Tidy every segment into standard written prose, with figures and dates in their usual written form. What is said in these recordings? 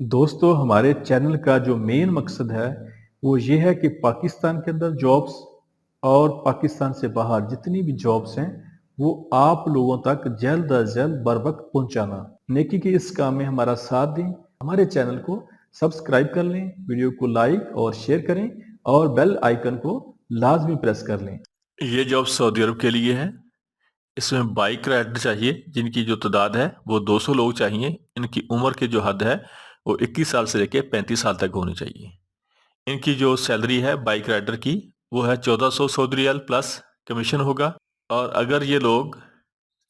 दोस्तों हमारे चैनल का जो मेन मकसद है वो ये है कि पाकिस्तान के अंदर जॉब्स और पाकिस्तान से बाहर जितनी भी जॉब्स हैं वो आप लोगों तक जल्द अज जल्द बर वक्त पहुंचाना। नेकी के इस काम में हमारा साथ दें, हमारे चैनल को सब्सक्राइब कर लें, वीडियो को लाइक और शेयर करें और बेल आइकन को लाजमी प्रेस कर लें। ये जॉब सऊदी अरब के लिए है। इसमें बाइक राइडर चाहिए जिनकी जो तादाद है वो 200 लोग चाहिए। इनकी उम्र की जो हद है वो 21 साल से लेकर 35 साल तक होनी चाहिए। इनकी जो सैलरी है बाइक राइडर की वो है 1400 सऊदी रियाल प्लस कमीशन होगा। और अगर ये लोग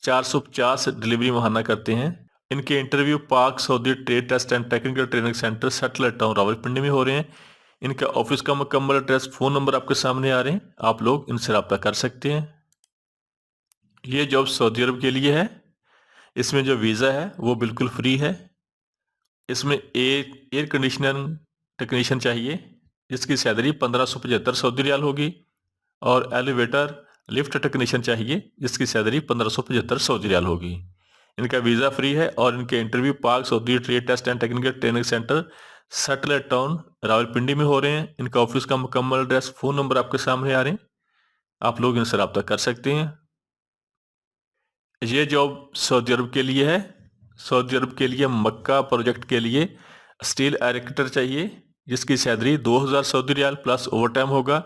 450 डिलीवरी माहाना करते हैं, इनके interview Pak Saudi trade test and technical training centre satellite town Rawalpindi में हो रहे हैं। इनका ऑफिस का मुकम्मल एड्रेस, फ़ोन नंबर आपके सामने आ रहे हैं, आप लोग इनसे रब्ता कर सकते हैं। ये जॉब सऊदी अरब के लिए है। इसमें जो वीज़ा है वो बिल्कुल फ्री है। इसमें एयर कंडीशनर टेक्नीशियन चाहिए जिसकी सैलरी 1575 सऊदी रियाल होगी। और एलिवेटर लिफ्ट टेक्नीशियन चाहिए जिसकी सैलरी 1575 सऊदी रियाल होगी। इनका वीज़ा फ्री है और इनके interview Pak Saudi trade test and technical training centre satellite town Rawalpindi में हो रहे हैं। इनका ऑफिस का मुकम्मल एड्रेस, फ़ोन नंबर आपके सामने आ रहे हैं, आप लोग इनसे रब्ता कर सकते हैं। ये जॉब सऊदी अरब के लिए है। सऊदी अरब के लिए मक्का प्रोजेक्ट के लिए स्टील एरेक्टर चाहिए जिसकी salary 2000 Saudi riyal plus overtime होगा।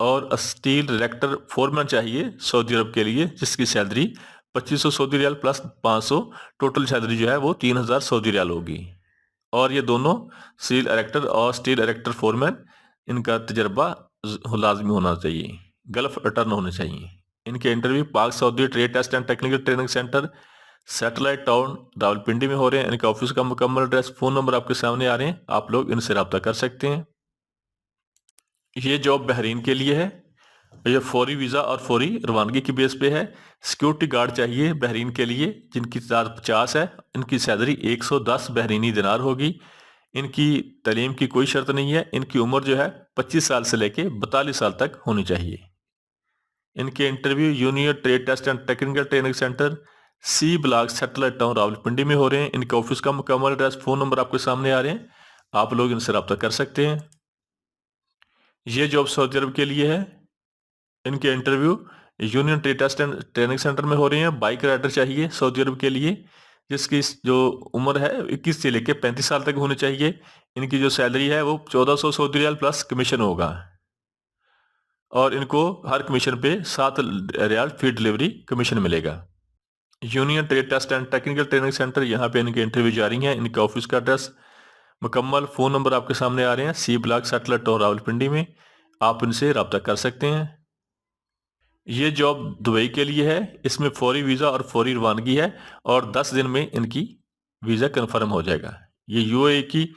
और स्टील डायरेक्टर फोरमैन चाहिए सऊदी अरब के लिए जिसकी salary 2500 Saudi riyal plus 500, total salary जो है वो 3000 सऊदी रियाल होगी। और ये दोनों स्टील एरेक्टर और स्टील एरेक्टर फोरमैन, इनका तजर्बा लाजमी होना चाहिए, गल्फ रिटर्न होने चाहिए। इनके interview Pak Saudi trade test and technical training centre satellite town Rawalpindi में हो रहे हैं। इनके ऑफिस का मुकम्मल एड्रेस, फ़ोन नंबर आपके सामने आ रहे हैं, आप लोग इनसे रब्ता कर सकते हैं। ये जॉब बहरीन के लिए है। ये फौरी वीज़ा और फौरी रवानगी की बेस पे है। सिक्योरिटी गार्ड चाहिए बहरीन के लिए जिनकी तादाद 50 है। इनकी सैलरी 110 बहरीनी दिनार होगी। इनकी तालीम की कोई शर्त नहीं है। इनकी उम्र जो है 25 साल से लेके 42 साल तक होनी चाहिए। इनके interview union trade test and technical training centre C block satellite town Rawalpindi में हो रहे हैं। इनके ऑफिस का मुकम्मल एड्रेस, फ़ोन नंबर आपके सामने आ रहे हैं, आप लोग इनसे रब्ता कर सकते हैं। ये जॉब सऊदी अरब के लिए है। इनके interview union trade test and training centre में हो रहे हैं। बाइक राइडर चाहिए सऊदी अरब के लिए जिसकी जो उम्र है 21 से लेकर 35 साल तक होनी चाहिए। इनकी जो सैलरी है वो 1400 सऊदी रियाल प्लस कमीशन होगा। और इनको हर कमीशन पे 7 रियाल फी डिलीवरी कमीशन मिलेगा। Union trade test and technical training centre, यहाँ पे इनके इंटरव्यू जारी हैं। इनका ऑफिस का एड्रेस, मुकम्मल फ़ोन नंबर आपके सामने आ रहे हैं, C block satellite town Rawalpindi में, आप इनसे रब्ता कर सकते हैं। ये जॉब दुबई के लिए है। इसमें फौरी वीज़ा और फौरी रवानगी है और 10 दिन में इनकी वीज़ा कन्फर्म हो जाएगा। ये यूएई की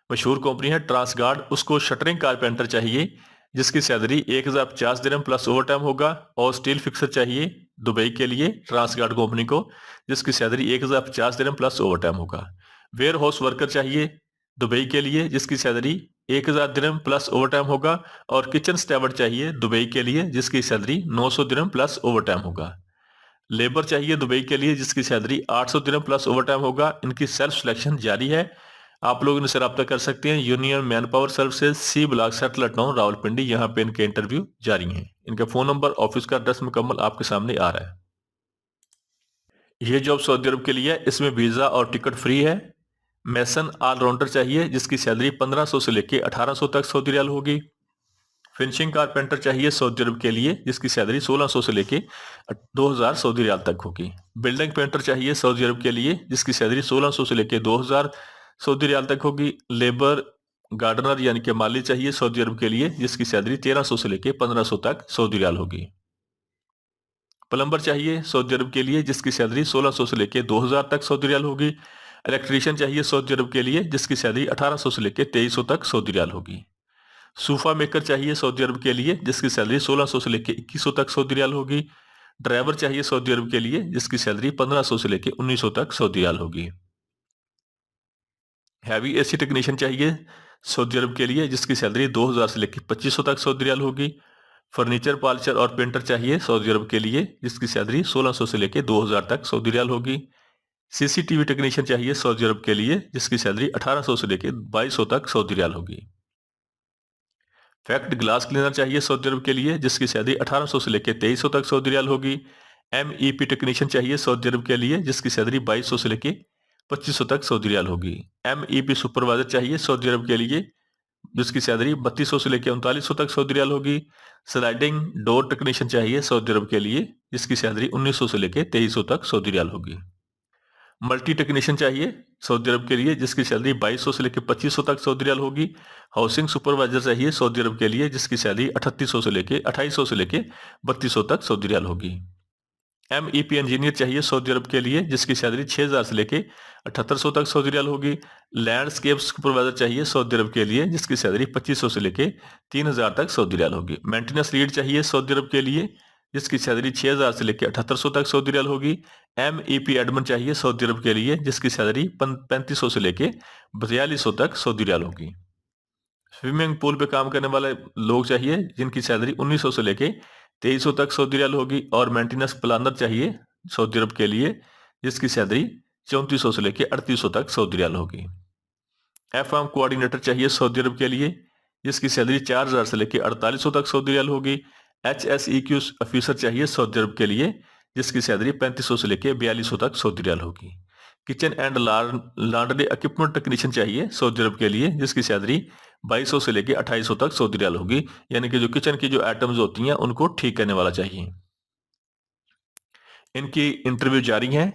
मशहूर कंपनी है ट्रांसगार्ड, उसको शटरिंग कारपेंटर चाहिए जिसकी सैलरी 1050 दिरहम प्लस ओवरटाइम होगा। और स्टील फिक्सर चाहिए दुबई के लिए ट्रांसगार्ड कंपनी को जिसकी सैलरी 1050 दिरहम प्लस ओवरटाइम होगा। वेयर हाउस वर्कर चाहिए दुबई के लिए जिसकी सैलरी 1000 दिरहम प्लस ओवरटाइम होगा। और किचन स्टेवर्ड चाहिए दुबई के लिए जिसकी सैलरी 900 दिरहम प्लस ओवरटाइम होगा। लेबर चाहिए दुबई के लिए जिसकी सैलरी 800 दिरहम प्लस ओवरटाइम होगा। इनकी सेल्फ सिलेक्शन जारी है, आप लोग इनसे रब्ता कर सकते हैं। Union man power services, C block satellite town Rawalpindi, यहाँ पे इनके इंटरव्यू जारी हैं। इनका फ़ोन नंबर, ऑफिस का एड्रेस मुकम्मल आपके सामने आ रहा है। यह जॉब सऊदी अरब के लिए है। इसमें वीज़ा और टिकट फ्री है। मैसन ऑलराउंडर चाहिए जिसकी सैलरी 1500 से लेके 1800 तक सऊदी रियाल होगी। फिनिशिंग कारपेंटर चाहिए सऊदी अरब के लिए जिसकी सैलरी 1600 से लेके 2000 सऊदी रियाल तक होगी। बिल्डिंग पेंटर चाहिए सऊदी अरब के लिए जिसकी सैलरी 1600 से लेके 2000 सऊदी रियाल तक होगी। लेबर गार्डनर यानी कि माली चाहिए सऊदी अरब के लिए जिसकी सैलरी 1300 से लेके 1500 तक सऊदी रियाल होगी। प्लम्बर चाहिए सऊदी अरब के लिए जिसकी सैलरी 1600 से लेके 2000 तक सऊदी रियाल होगी। इलेक्ट्रीशियन चाहिए सऊदी अरब के लिए जिसकी सैलरी 1800 से लेके 2300 तक सऊदी रियाल होगी। सोफा मेकर चाहिए सऊदी अरब के लिए जिसकी सैलरी 1600 से लेके 2100 तक सऊदी रियाल होगी। ड्राइवर चाहिए सऊदी अरब के लिए जिसकी सैलरी 1500 से लेके 1900 तक सऊदी रियाल होगी। हैवी एसी टेक्नीशियन चाहिए सऊदी अरब के लिए जिसकी सैलरी 2000 से लेके 2500 तक सऊदी रियाल होगी। फर्नीचर पॉलिशर और पेंटर चाहिए सऊदी अरब के लिए जिसकी सैलरी 1600 से लेके 2000 तक सऊदी रियाल होगी। सीसीटीवी टेक्नीशियन चाहिए सऊदी अरब के लिए, जिसकी सैलरी 1800 से लेकर 2200 तक सऊदी रियाल होगी। फैक्ट ग्लास क्लीनर चाहिए सऊदी अरब के लिए, जिसकी सैलरी 1800 से लेकर 2300 तक सऊदी रियाल होगी। MEP टेक्नीशियन चाहिए सऊदी अरब के लिए, जिसकी सैलरी 2200 से लेकर 2500 तक सऊदी रियाल होगी। MEP सुपरवाइजर चाहिए सऊदी अरब के लिए, जिसकी सैलरी 3200 से लेकर 3900 तक सऊदी रियाल होगी। स्लाइडिंग डोर टेक्नीशियन चाहिए सऊदी अरब के लिए, जिसकी सैलरी 1900 से लेकर 2300 तक सऊदी रियाल होगी। मल्टी टेक्नीशियन चाहिए सऊदी अरब के लिए, जिसकी सैलरी 2200 से लेकर 2500 तक सऊदी रियाल होगी। हाउसिंग सुपरवाइजर चाहिए सऊदी अरब के लिए, जिसकी सैलरी 3800 से लेकर 2800 से लेकर 3200 तक सऊदी रियाल होगी। MEP इंजीनियर चाहिए सऊदी अरब के लिए, जिसकी सैलरी 6000 से लेकर 7800 तक सऊदी रियाल होगी। लैंडस्केप सुपरवाइजर चाहिए सऊदी अरब के लिए, जिसकी सैलरी 2500 से लेकर 3000 तक सऊदी रियाल होगी। मेंटेनेंस लीड चाहिए सऊदी अरब के लिए, जिसकी सैलरी 6000 से लेकर 7800 तक सऊदी रियाल होगी। MEP एडमिन चाहिए सऊदी अरब के लिए, जिसकी सैलरी 3500 से लेकर 4200 तक सऊदी रियाल होगी। स्विमिंग पूल पे काम करने वाले लोग चाहिए, जिनकी सैलरी 1900 से लेके 2300 तक सऊदी रियाल होगी। और मेंटेनेंस प्लानर चाहिए सऊदी अरब के लिए, जिसकी सैलरी 3400 से लेके 3800 तक सऊदी रियाल होगी। FM कोऑर्डिनेटर चाहिए सऊदी अरब के लिए, जिसकी सैलरी 4000 से लेके 4800 तक सऊदी रियाल होगी। HSEQ ऑफिसर चाहिए सऊदी अरब के लिए, जिसकी सैलरी 3500 से लेके 4200 तक सऊदी रियाल होगी। Kitchen and laundry equipment technician चाहिए सऊदी अरब के लिए, जिसकी सैलरी 2200 से लेके 2800 तक सऊदी रियाल होगी। यानी कि जो किचन की जो आइटम्स होती हैं उनको ठीक करने वाला चाहिए। इनकी इंटरव्यू जारी है।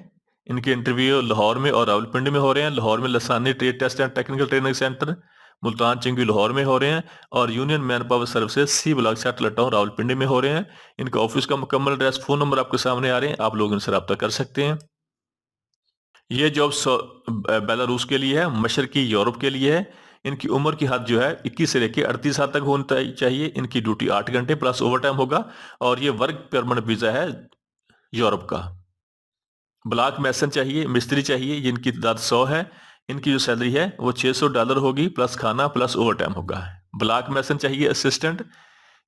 इनके इंटरव्यू लाहौर में और रावलपिंडी में हो रहे हैं। लाहौर में Lasani trade test and technical training centre, Multan Chungi Lahore में हो रहे हैं, और union man power services C block satellite town Rawalpindi में हो रहे हैं। इनका ऑफिस का मुकम्मल एड्रेस, फोन नंबर आपके सामने आ रहे हैं, आप लोग इनसे रब्ता कर सकते हैं। ये जॉब बेलारूस के लिए है, मशरकी यूरोप के लिए है। इनकी उम्र की हद जो है 21 से लेकर 38 साल तक होनी चाहिए। इनकी ड्यूटी 8 घंटे प्लस ओवर टाइम होगा, और ये वर्क परमानेंट वीजा है यूरोप का। ब्लॉक मैसन चाहिए, मिस्त्री चाहिए, जिनकी तादाद 100 है। इनकी जो सैलरी है वो $600 होगी, प्लस खाना प्लस ओवर टाइम होगा। ब्लॉक मैसन चाहिए असिस्टेंट,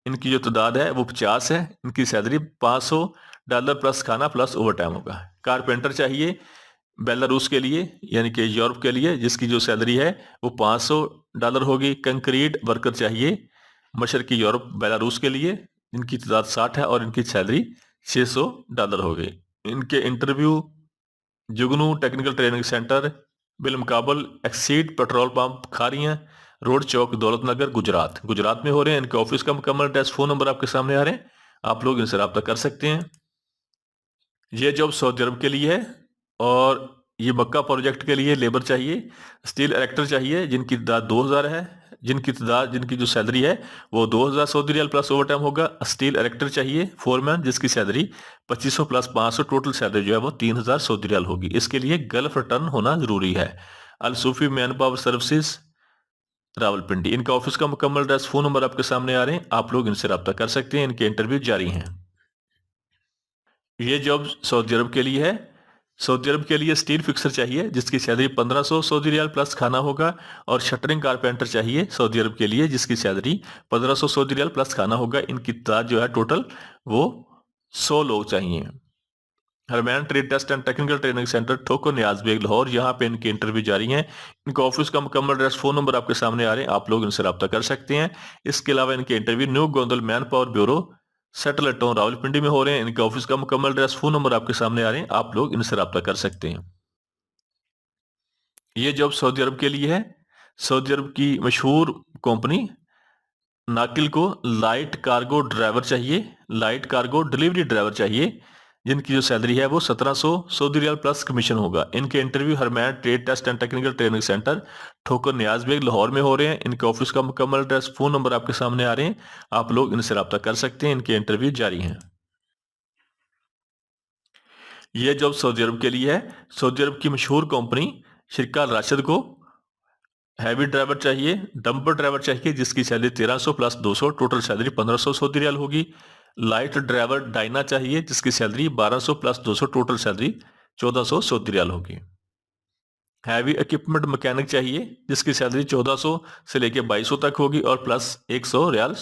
इनकी जो तादाद है वो 50 है। इनकी सैलरी $500 प्लस खाना प्लस ओवर टाइम होगा। कारपेंटर चाहिए बेलारूस के लिए, यानी कि यूरोप के लिए, जिसकी जो सैलरी है वो $500 होगी। कंक्रीट वर्कर चाहिए मशरकी यूरोप बेलारूस के लिए, इनकी तादाद 60 है, और इनकी सैलरी $600 होगी। इनके interview Jugnu technical training centre, बिलमकाबल exceed petrol pump, Kharian road चौक, दौलतनगर, गुजरात में हो रहे हैं। इनके ऑफिस का मुकम्मल एड्रेस, फोन नंबर आपके सामने आ रहे हैं, आप लोग इनसे रब्ता कर सकते हैं। ये जॉब सऊदी अरब के लिए है, और ये मक्का प्रोजेक्ट के लिए लेबर चाहिए। स्टील इरेक्टर चाहिए, जिनकी तादाद 2000 है। जिनकी जो सैलरी है वो 2000 Saudi riyal plus over time होगा। स्टील इरेक्टर चाहिए फोरमैन, जिसकी सैलरी 2500 प्लस 500, टोटल सैलरी जो है वो 3000 सऊदी रियाल होगी। इसके लिए गल्फ रिटर्न होना जरूरी है। अल सूफी मैन पावर सर्विसेज रावलपिंडी, इनका ऑफिस का मुकम्मल एड्रेस, फोन नंबर आपके सामने आ रहे हैं, आप लोग इनसे रब्ता कर सकते हैं। इनके इंटरव्यू जारी हैं। ये जॉब सऊदी अरब के लिए है। सऊदी अरब के लिए स्टील फिक्सर चाहिए, जिसकी सैलरी 1500 सऊदी रियाल प्लस खाना होगा। और शटरिंग कारपेंटर चाहिए सऊदी अरब के लिए, जिसकी सैलरी 1500 सऊदी रियाल प्लस खाना होगा। इनकी तादाद जो है टोटल वो 100 लोग चाहिए। Harman trade test and technical training centre, Thokar Niaz Baig Lahore, यहाँ पे इनके इंटरव्यू जारी हैं। इनका ऑफिस का मुकम्मल एड्रेस, फोन नंबर आपके सामने आ रहे हैं, आप लोग इनसे रब्ता कर सकते हैं। इसके अलावा इनके interview new Gondal man power bureau settle town Rawalpindi में हो रहे हैं। इनके ऑफिस का मुकम्मल एड्रेस, फोन नंबर आपके सामने आ रहे हैं, आप लोग इनसे रब्ता कर सकते हैं। ये जॉब सऊदी अरब के लिए है। सऊदी अरब की मशहूर कंपनी नाकिल को लाइट कार्गो ड्राइवर चाहिए, लाइट कार्गो डिलीवरी ड्राइवर चाहिए, जिनकी जो सैलरी है वो 1700 सऊदी रियाल प्लस कमीशन होगा। इनके interview Harman trade test and technical training centre, Thokar Niaz Baig Lahore में हो रहे हैं। इनके ऑफिस का मुकम्मल एड्रेस, फोन नंबर आपके सामने आ रहे हैं, आप लोग इनसे रब्ता कर सकते हैं। इनके इंटरव्यू जारी हैं। यह जॉब सऊदी अरब के लिए है। सऊदी अरब की मशहूर कंपनी शिरका राशिद को हैवी ड्राइवर चाहिए, डंपर ड्राइवर चाहिए, जिसकी salary 1300 plus 200, total salary 1500 Saudi riyal होगी। लाइट ड्राइवर डायना चाहिए, जिसकी salary 1200 plus 200, total salary 1400 Saudi riyal होगी। हैवी इक्विपमेंट मैकेनिक चाहिए, जिसकी सैलरी 1400 से लेकर 2200 तक होगी, और प्लस 100 रियाल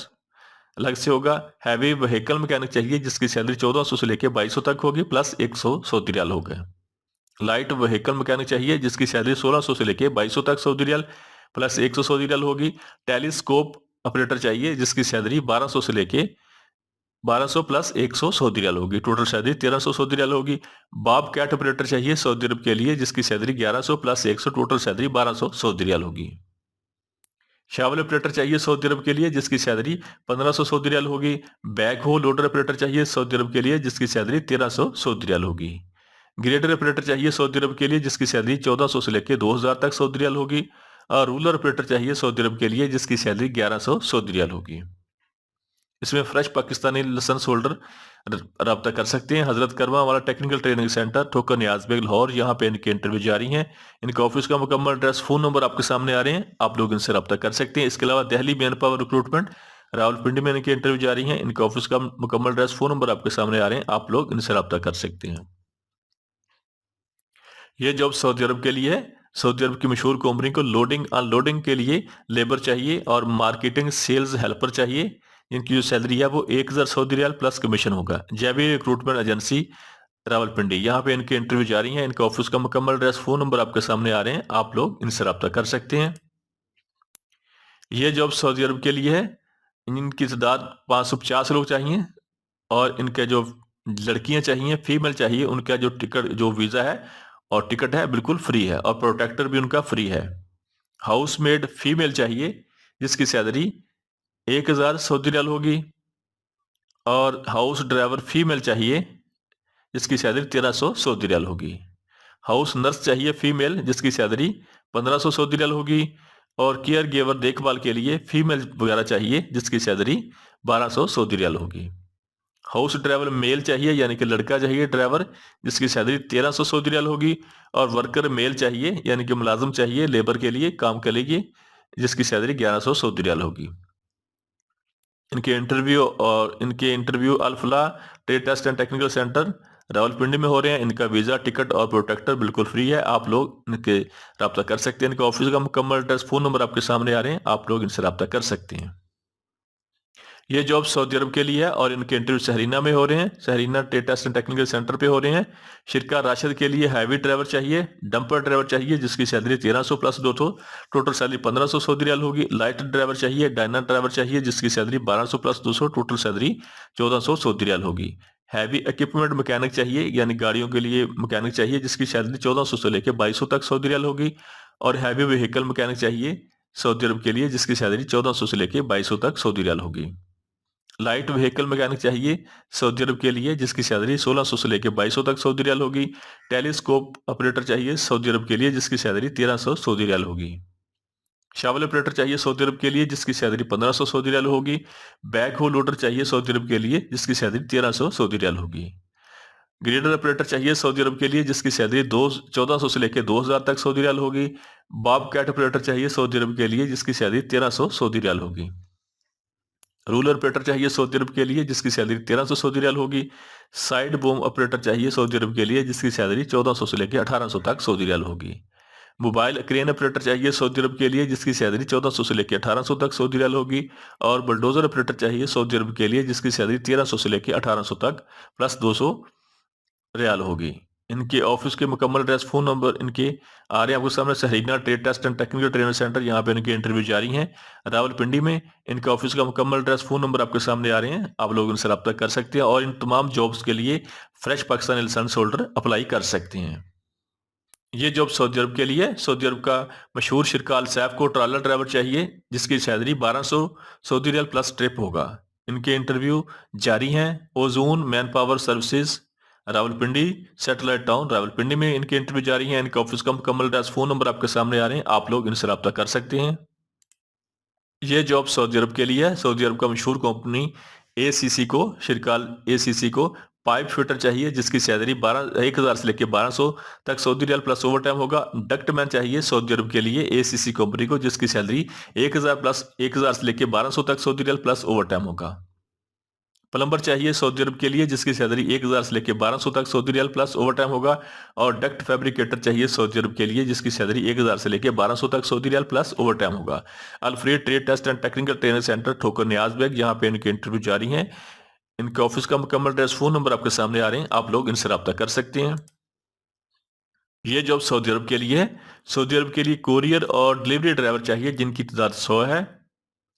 अलग से होगा। हैवी व्हीकल मैकेनिक चाहिए, जिसकी सैलरी 1400 से लेकर 2200 तक होगी, प्लस 100 सऊदी रियाल होगा। लाइट व्हीकल मैकेनिक चाहिए जिसकी सैलरी 1600 से लेके 2200 तक Saudi riyal plus 100 Saudi riyal होगी। टेलीस्कोप ऑपरेटर चाहिए जिसकी सैलरी 1200 से लेके 1200 प्लस 100 सऊदी रियाल होगी। टोटल सैलरी 1300 सऊदी रियाल होगी। बॉब कैट ऑपरेटर चाहिए सऊदी अरब के लिए जिसकी salary 1100 plus 100 total salary 1200 Saudi riyal होगी। शावल ऑपरेटर चाहिए सऊदी अरब के लिए जिसकी सैलरी 1500 सऊदी रियाल होगी। बैक हो लोडर ऑपरेटर चाहिए सऊदी अरब के लिए जिसकी सैलरी 1300 सऊदी रियाल होगी। ग्रेडर ऑपरेटर चाहिए सऊदी अरब के लिए जिसकी सैलरी 1400 से लेकर 2000 तक सऊदी रियाल होगी। और रूलर ऑपरेटर चाहिए सऊदी अरब के लिए जिसकी सैलरी 1100 सऊदी रियाल होगी। इसमें फ्रेश पाकिस्तानी लाइसेंस होल्डर रब्ता कर सकते हैं। हजरत करवा वाला technical training centre Thokar Niaz Baig Lahore, यहाँ पे इनके इंटरव्यू जारी हैं। इनका ऑफिस का मुकम्मल एड्रेस, फोन नंबर आपके सामने आ रहे हैं, आप लोग इनसे रब्ता कर सकते हैं। इसके अलावा Delhi man power recruitment Rawalpindi में इनके इंटरव्यू जारी हैं। इनका ऑफिस का मुकम्मल एड्रेस, फोन नंबर आपके सामने आ रहे हैं, आप लोग इनसे रब्ता कर सकते हैं। ये जॉब सऊदी अरब के लिए है। सऊदी अरब की मशहूर कंपनी को लोडिंग अनलोडिंग के लिए लेबर चाहिए और मार्केटिंग सेल्स हेल्पर चाहिए। इनकी जो सैलरी है वो 1000 सऊदी रियाल प्लस कमीशन होगा। जैबी रिक्रूटमेंट एजेंसी रावलपिंडी, यहाँ पे इनके इंटरव्यू जारी हैं। इनका ऑफिस का मुकम्मल एड्रेस, फोन नंबर आपके सामने आ रहे हैं, आप लोग इनसे रब्ता कर सकते हैं। ये जॉब सऊदी अरब के लिए है। इनकी तादाद 550 लोग चाहिए और इनके जो लड़कियां चाहिए, फीमेल चाहिए, उनका जो टिकट जो वीज़ा है और टिकट है बिल्कुल फ्री है और प्रोटेक्टर भी उनका फ्री है। हाउसमेड फीमेल चाहिए जिसकी सैलरी 1000 सऊदी रियाल होगी और हाउस ड्राइवर फीमेल चाहिए जिसकी सैलरी 1300 सऊदी रियाल होगी। हाउस नर्स चाहिए फीमेल जिसकी सैलरी 1500 सऊदी रियाल होगी और केयर गिवर देखभाल के लिए फीमेल वगैरह चाहिए जिसकी सैलरी 1200 सऊदी रियाल होगी। हाउस ड्राइवर मेल चाहिए यानी कि लड़का चाहिए ड्राइवर जिसकी सैलरी 1300 सऊदी रियाल होगी और वर्कर मेल चाहिए यानी कि मुलाजिम चाहिए लेबर के लिए काम के लिए जिसकी सैलरी 1100 सऊदी रियाल होगी। इनके interview Alfalah trade test and technical centre Rawalpindi में हो रहे हैं। इनका वीजा, टिकट और प्रोटेक्टर बिल्कुल फ्री है, आप लोग इनके रब्ता कर सकते हैं। इनका ऑफिस का मुकम्मल एड्रेस, फोन नंबर आपके सामने आ रहे हैं, आप लोग इनसे रब्ता कर सकते हैं। ये जॉब सऊदी अरब के लिए है और इनके इंटरव्यू सहरीना में हो रहे हैं। सहरीना trade test and technical centre पे हो रहे हैं। शिरका राशिद के लिए हैवी ड्राइवर चाहिए, डंपर ड्राइवर चाहिए जिसकी salary 1300 plus 200 total salary 1500 Saudi riyal होगी। लाइट ड्राइवर चाहिए, डायनर ड्राइवर चाहिए जिसकी salary 1200 plus 200 total salary 1400 Saudi riyal होगी। हैवी इक्विपमेंट मैकेनिक चाहिए यानी गाड़ियों के लिए मैकेनिक चाहिए जिसकी सैलरी 1400 से लेकर 2200 तक सऊदी रियाल होगी। और हैवी व्हीकल मैकेनिक चाहिए सऊदी अरब के लिए जिसकी सैलरी 1400 से लेकर 2200 तक सऊदी रियाल होगी। लाइट व्हीकल मैकेनिक चाहिए सऊदी अरब के लिए जिसकी सैलरी 1600 से लेकर 2200 तक सऊदी रियाल होगी। टेलीस्कोप ऑपरेटर चाहिए सऊदी अरब के लिए जिसकी सैलरी 1300 सऊदी रियाल होगी। शावल ऑपरेटर चाहिए सऊदी अरब के लिए जिसकी सैलरी 1500 सऊदी रियाल होगी। बैक हो लोडर चाहिए सऊदी अरब के लिए जिसकी सैलरी 1300 सऊदी रियाल होगी। ग्रेडर ऑपरेटर चाहिए सऊदी अरब के लिए जिसकी सैलरी 1400 से लेकर 2000 तक सऊदी रियाल होगी। बॉब कैट ऑपरेटर चाहिए सऊदी अरब के लिए जिसकी सैलरी 1300 सऊदी रियाल होगी। रूलर ऑपरेटर चाहिए सऊदी अरब के लिए जिसकी सैलरी 1300 सऊदी रियाल होगी। साइड बूम ऑपरेटर चाहिए सऊदी अरब के लिए जिसकी सैलरी 1400 से लेकर 1800 तक सऊदी रियाल होगी। मोबाइल क्रेन ऑपरेटर चाहिए सऊदी अरब के लिए जिसकी सैलरी 1400 से लेकर 1800 तक सऊदी रियाल होगी। और बुलडोजर ऑपरेटर चाहिए सऊदी अरब के लिए जिसकी सैलरी 1300 से लेकर 1800 तक प्लस 200 रियाल होगी। इनके ऑफिस के मुकम्मल एड्रेस, फोन नंबर इनके आ रहे हैं आपके सामने। Sahrina trade test and technical training centre, यहाँ पे इनके इंटरव्यू जारी हैं। रावलपिंडी में इनका ऑफिस का मुकम्मल एड्रेस, फोन नंबर आपके सामने आ रहे हैं, आप लोग इनसे रब्ता कर सकते हैं और इन तमाम जॉब्स के लिए fresh Pakistani licence holder apply कर सकते हैं। ये जॉब सऊदी अरब के लिए है। सऊदी अरब का मशहूर शिरका अल सैफ को ट्रालर ड्राइवर चाहिए जिसकी salary 1200 Saudi riyal plus trip होगा। इनके इंटरव्यू जारी हैं। Ozone man power services Rawalpindi satellite town Rawalpindi में इनके इंटरव्यू जारी हैं। इनका ऑफिस का मुकम्मल एड्रेस, फोन नंबर आपके सामने आ रहे हैं, आप लोग इनसे रब्ता कर सकते हैं। ये जॉब सऊदी अरब के लिए है। सऊदी अरब का मशहूर कंपनी एसीसी को शिरकाल एसीसी को पाइप फिटर चाहिए जिसकी सैलरी 1000 से लेकर 1200 तक Saudi riyal plus over time होगा। डक्टमैन चाहिए सऊदी अरब के लिए एसीसी कंपनी को जिसकी सैलरी 1000 से लेकर 1200 तक Saudi riyal plus over time होगा। प्लम्बर चाहिए सऊदी अरब के लिए जिसकी सैलरी 1000 से लेकर 1200 तक Saudi riyal plus over time होगा। और डक्ट फैब्रिकेटर चाहिए सऊदी अरब के लिए जिसकी सैलरी 1000 से लेकर 1200 तक Saudi riyal plus over time होगा। Alfred trade test and technical training centre Thokar Niaz bag, यहाँ पे इनके इंटरव्यू जारी हैं। इनके ऑफिस का मुकम्मल एड्रेस, फोन नंबर आपके सामने आ रहे हैं, आप लोग इनसे रब्ता कर सकते हैं। ये जॉब सऊदी अरब के लिए है। सऊदी अरब के लिए कोरियर और डिलीवरी ड्राइवर चाहिए जिनकी तादाद 100 है।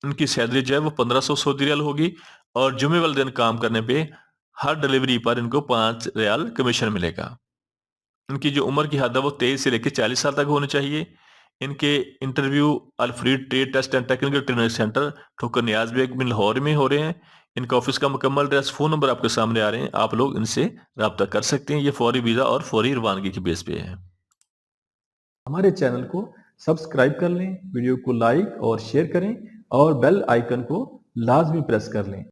उनकी सैलरी जो है वो 1500 सऊदी रियाल होगी और जुमे वाले दिन काम करने पे हर डिलीवरी पर इनको 5 रियाल कमीशन मिलेगा। इनकी जो उम्र की हद है वो 23 से लेकर 40 साल तक होनी चाहिए। इनके interview Alfred trade test and technical training centre Thokar Niaz bag बिन लाहौर में हो रहे हैं। इनका ऑफिस का मुकम्मल एड्रेस, फ़ोन नंबर आपके सामने आ रहे हैं। आप लोग इनसे राब्ता कर सकते हैं। ये फौरी वीज़ा और फौरी रवानगी के बेस पे है। हमारे चैनल को सब्सक्राइब कर लें, वीडियो को लाइक और शेयर करें और बेल आइकन को लाजमी प्रेस कर लें।